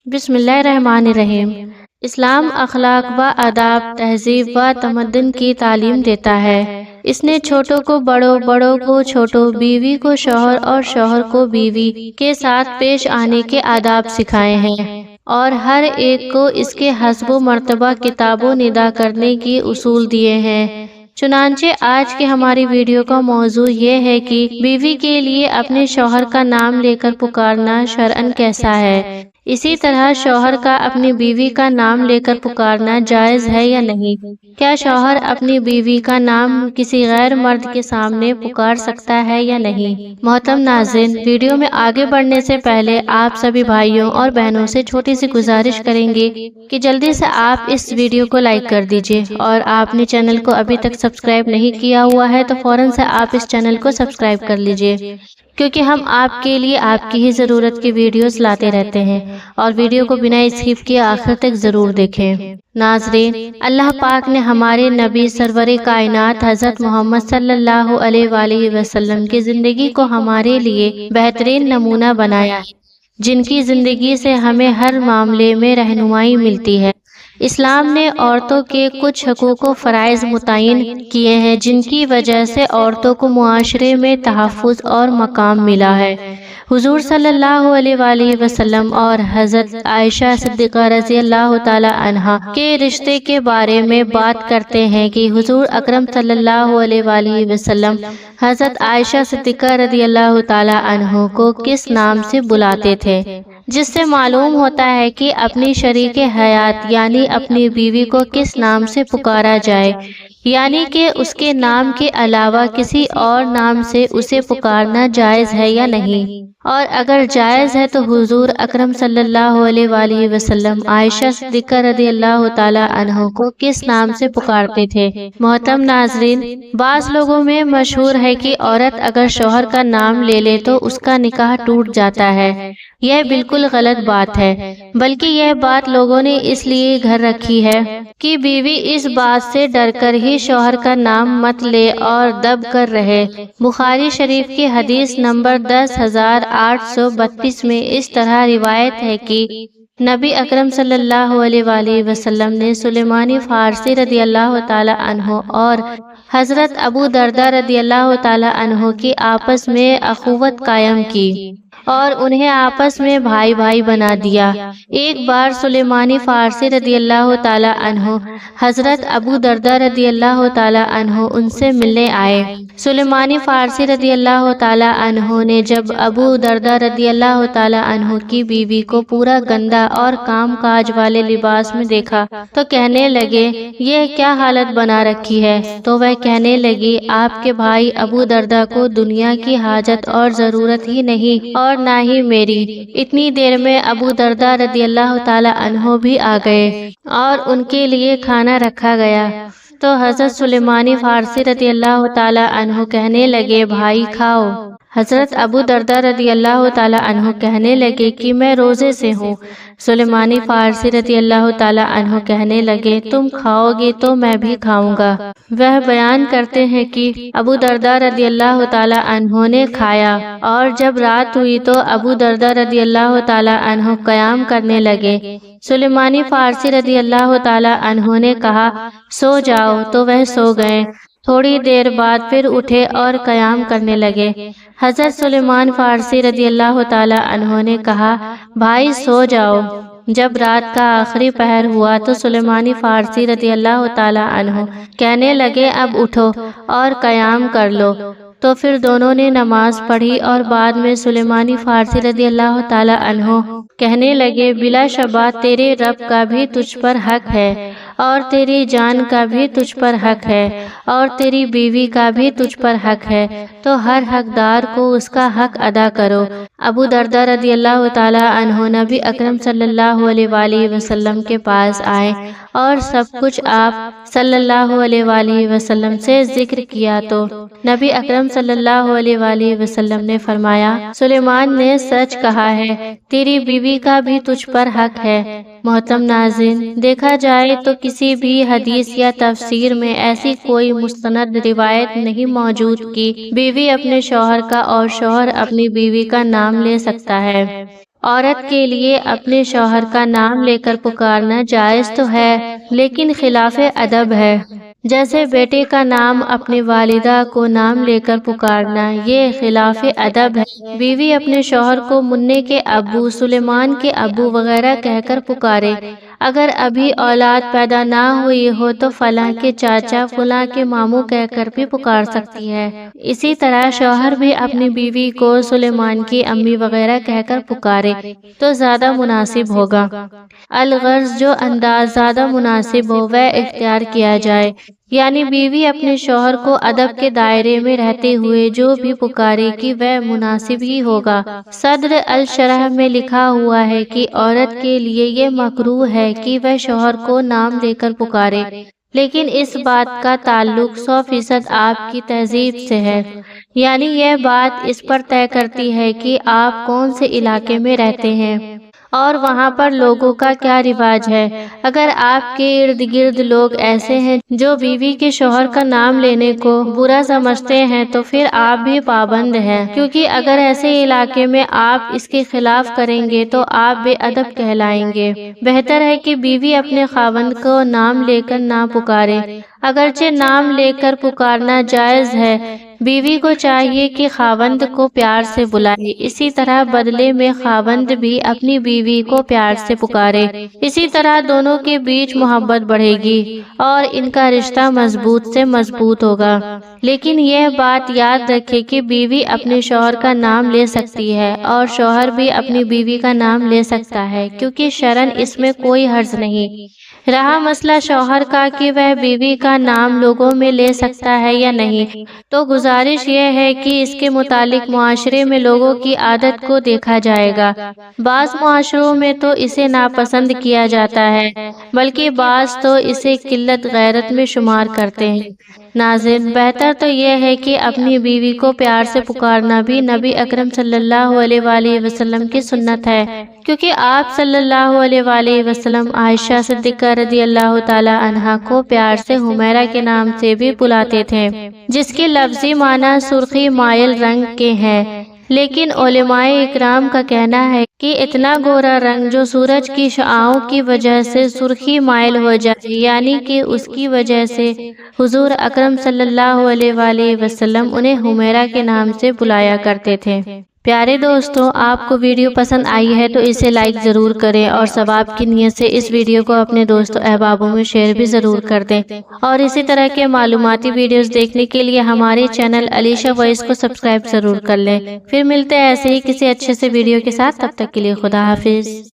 بسم اللہ الرحمن الرحیم۔ اسلام اخلاق و آداب، تہذیب و تمدن کی تعلیم دیتا ہے۔ اس نے چھوٹوں کو بڑوں، بڑوں کو چھوٹوں، بیوی کو شوہر اور شوہر کو بیوی کے ساتھ پیش آنے کے آداب سکھائے ہیں، اور ہر ایک کو اس کے حسب و مرتبہ کتاب و ندا کرنے کی اصول دیے ہیں۔ چنانچہ آج کے ہماری ویڈیو کا موضوع یہ ہے کہ بیوی کے لیے اپنے شوہر کا نام لے کر پکارنا شرعاً کیسا ہے۔ اسی طرح شوہر کا اپنی بیوی کا نام لے کر پکارنا جائز ہے یا نہیں؟ کیا شوہر اپنی بیوی کا نام کسی غیر مرد کے سامنے پکار سکتا ہے یا نہیں؟ محترم ناظرین، ویڈیو میں آگے بڑھنے سے پہلے آپ سبھی بھائیوں اور بہنوں سے چھوٹی سی گزارش کریں گے کہ جلدی سے آپ اس ویڈیو کو لائک کر دیجئے، اور آپ نے چینل کو ابھی تک سبسکرائب نہیں کیا ہوا ہے تو فوراً سے آپ اس چینل کو سبسکرائب کر لیجئے، کیونکہ ہم آپ کے لیے آپ کی ہی ضرورت کی ویڈیوز لاتے رہتے ہیں، اور ویڈیو کو بنا اسکپ کیے آخر تک ضرور دیکھیں۔ ناظرین، اللہ پاک نے ہمارے نبی سرور کائنات حضرت محمد صلی اللہ علیہ وآلہ وسلم کی زندگی کو ہمارے لیے بہترین نمونہ بنایا ہے، جن کی زندگی سے ہمیں ہر معاملے میں رہنمائی ملتی ہے۔ اسلام نے عورتوں کے کچھ حقوق و فرائض متعین کیے ہیں، جن کی وجہ سے عورتوں کو معاشرے میں تحفظ اور مقام ملا ہے۔ حضور صلی اللہ علیہ وآلہ وسلم اور حضرت عائشہ صدیقہ رضی اللہ تعالی عنہا کے رشتے کے بارے میں بات کرتے ہیں کہ حضور اکرم صلی اللہ علیہ وآلہ وسلم حضرت عائشہ صدیقہ رضی اللہ تعالی عنہ کو کس نام سے بلاتے تھے، جس سے معلوم ہوتا ہے کہ اپنی شریک حیات یعنی اپنی بیوی کو کس نام سے پکارا جائے، یعنی کہ اس کے نام کے علاوہ کسی اور نام سے اسے پکارنا جائز ہے یا نہیں، اور اگر جائز ہے تو حضور اکرم صلی اللہ علیہ وآلہ وسلم عائشہ صدیقہ رضی اللہ تعالی عنہ کو کس نام سے پکارتے تھے۔ محترم ناظرین، بعض لوگوں میں مشہور ہے کہ عورت اگر شوہر کا نام لے لے تو اس کا نکاح ٹوٹ جاتا ہے۔ یہ بالکل غلط بات ہے، بلکہ یہ بات لوگوں نے اس لیے گھر رکھی ہے کہ بیوی اس بات سے ڈر کر ہی شوہر کا نام مت لے اور دب کر رہے۔ بخاری شریف کی حدیث نمبر 10,832 میں اس طرح روایت ہے کہ نبی اکرم صلی اللہ علیہ وآلہ وسلم نے سلیمان فارسی رضی اللہ تعالی عنہ اور حضرت ابو درداء رضی اللہ تعالی عنہ کی آپس میں اخوت قائم کی اور انہیں آپس میں بھائی بھائی بنا دیا۔ ایک بار سلیمان فارسی رضی اللہ تعالی عنہ حضرت ابو درداء رضی اللہ تعالی عنہ ان سے ملنے آئے۔ سلیمان فارسی رضی اللہ تعالی عنہ نے جب ابو درداء رضی اللہ تعالی عنہ کی بیوی کو پورا گندا اور کام کاج والے لباس میں دیکھا تو کہنے لگے، یہ کیا حالت بنا رکھی ہے؟ تو وہ کہنے لگی، آپ کے بھائی ابو درداء کو دنیا کی حاجت اور ضرورت ہی نہیں اور نہ ہی میری۔ اتنی دیر میں ابو درداء رضی اللہ تعالی عنہ بھی آ گئے اور ان کے لیے کھانا رکھا گیا۔ تو حضرت سلیمان فارسی رضی اللہ تعالی عنہ کہنے لگے، بھائی کھاؤ۔ حضرت ابو درداء رضی اللہ تعالی عنہ کہنے لگے کہ میں روزے سے ہوں۔ سلیمان فارسی رضی اللہ تعالی عنہ کہنے لگے، تم کھاؤ گے تو میں بھی کھاؤں گا۔ وہ بیان کرتے ہیں کہ ابو درداء رضی اللہ تعالی عنہ نے کھایا، اور جب رات ہوئی تو ابو درداء رضی اللہ تعالی عنہ قیام کرنے لگے۔ سلیمان فارسی رضی اللہ تعالی عنہ نے کہا، سو جاؤ، تو وہ سو گئے۔ تھوڑی دیر بعد پھر اٹھے اور قیام کرنے لگے۔ حضرت سلیمان فارسی رضی اللہ تعالی عنہ نے کہا، بھائی سو جاؤ۔ جب رات کا آخری پہر ہوا تو سلیمان فارسی رضی اللہ تعالی عنہ کہنے لگے، اب اٹھو اور قیام کر لو۔ تو پھر دونوں نے نماز پڑھی، اور بعد میں سلیمان فارسی رضی اللہ تعالی عنہ کہنے لگے، بلا شبہ تیرے رب کا بھی تجھ پر حق ہے، اور تیری جان کا بھی تجھ پر حق ہے، اور تیری بیوی کا بھی تجھ پر حق ہے، تو ہر حقدار کو اس کا حق ادا کرو۔ ابو درداء رضی اللہ تعالی عنہ نبی اکرم صلی اللہ علیہ وآلہ وسلم کے پاس آئے اور سب کچھ آپ صلی اللہ علیہ وآلہ وسلم سے ذکر کیا تو نبی اکرم صلی اللہ علیہ وآلہ وسلم نے فرمایا، سلیمان نے سچ کہا ہے، تیری بیوی کا بھی تجھ پر حق ہے۔ محترم ناظرین، دیکھا جائے تو کسی بھی حدیث یا تفسیر میں ایسی کوئی مستند روایت نہیں موجود کہ بیوی اپنے شوہر کا اور شوہر اپنی بیوی کا نام لے سکتا ہے، عورت کے لیے اپنے شوہر کا نام لے کر پکارنا جائز تو ہے، لیکن خلاف ادب ہے۔ جیسے بیٹے کا نام اپنی والدہ کو نام لے کر پکارنا، یہ خلاف ادب ہے۔ بیوی اپنے شوہر کو منع کے ابو، سلیمان کے ابو وغیرہ کہہ کر پکارے۔ اگر ابھی اولاد پیدا نہ ہوئی ہو تو فلاں کے چاچا، فلاں کے ماموں کہہ کر بھی پکار سکتی ہے۔ اسی طرح شوہر بھی اپنی بیوی کو سلیمان کی امی وغیرہ کہہ کر پکارے تو زیادہ مناسب ہوگا۔ الغرض جو انداز زیادہ مناسب ہو وہ اختیار کیا جائے، یعنی بیوی اپنے شوہر کو ادب کے دائرے میں رہتے ہوئے جو بھی پکارے گی وہ مناسب ہی ہوگا۔ صدر الشرح میں لکھا ہوا ہے کہ عورت کے لیے یہ مکروہ ہے کہ وہ شوہر کو نام لے کر پکارے، لیکن اس بات کا تعلق 100% آپ کی تہذیب سے ہے، یعنی یہ بات اس پر طے کرتی ہے کہ آپ کون سے علاقے میں رہتے ہیں اور وہاں پر لوگوں کا کیا رواج ہے۔ اگر آپ کے ارد گرد لوگ ایسے ہیں جو بیوی کے شوہر کا نام لینے کو برا سمجھتے ہیں تو پھر آپ بھی پابند ہیں، کیونکہ اگر ایسے علاقے میں آپ اس کے خلاف کریں گے تو آپ بے ادب کہلائیں گے۔ بہتر ہے کہ بیوی اپنے خاوند کو نام لے کر نہ پکارے۔ اگرچہ نام لے کر پکارنا جائز ہے، بیوی کو چاہیے کہ خاوند کو پیار سے بلائے، اسی طرح بدلے میں خاوند بھی اپنی بیوی کو پیار سے پکارے۔ اسی طرح دونوں کے بیچ محبت بڑھے گی اور ان کا رشتہ مضبوط سے مضبوط ہوگا۔ لیکن یہ بات یاد رکھے کہ بیوی اپنے شوہر کا نام لے سکتی ہے اور شوہر بھی اپنی بیوی کا نام لے سکتا ہے، کیونکہ شرعاً اس میں کوئی حرج نہیں۔ رہا مسئلہ شوہر کا کہ وہ بیوی کا نام لوگوں میں لے سکتا ہے یا نہیں، تو گزارش یہ ہے کہ اس کے متعلق معاشرے میں لوگوں کی عادت کو دیکھا جائے گا۔ بعض معاشروں میں تو اسے ناپسند کیا جاتا ہے، بلکہ بعض تو اسے قلت غیرت میں شمار کرتے ہیں۔ ناظرین، بہتر تو یہ ہے کہ اپنی بیوی کو پیار سے پکارنا بھی نبی اکرم صلی اللہ علیہ وآلہ وسلم کی سنت ہے، کیونکہ آپ صلی اللہ علیہ وآلہ وسلم عائشہ صدیقہ رضی اللہ تعالی عنہا کو پیار سے حمیرہ کے نام سے بھی بلاتے تھے، جس کے لفظی معنی سرخی مائل رنگ کے ہیں۔ لیکن علماء اکرام کا کہنا ہے کہ اتنا گورا رنگ جو سورج کی شعاعوں کی وجہ سے سرخی مائل ہو جائے، یعنی کہ اس کی وجہ سے حضور اکرم صلی اللہ علیہ وآلہ وسلم انہیں حمیرہ کے نام سے بلایا کرتے تھے۔ پیارے دوستوں، آپ کو ویڈیو پسند آئی ہے تو اسے لائک ضرور کریں اور ثواب کی نیت سے اس ویڈیو کو اپنے دوستوں احبابوں میں شیئر بھی ضرور کر دیں، اور اسی طرح کے معلوماتی ویڈیوز دیکھنے کے لیے ہمارے چینل علیشہ وائس کو سبسکرائب ضرور کر لیں۔ پھر ملتے ہیں ایسے ہی کسی اچھے سے ویڈیو کے ساتھ، تب تک کے لیے خدا حافظ۔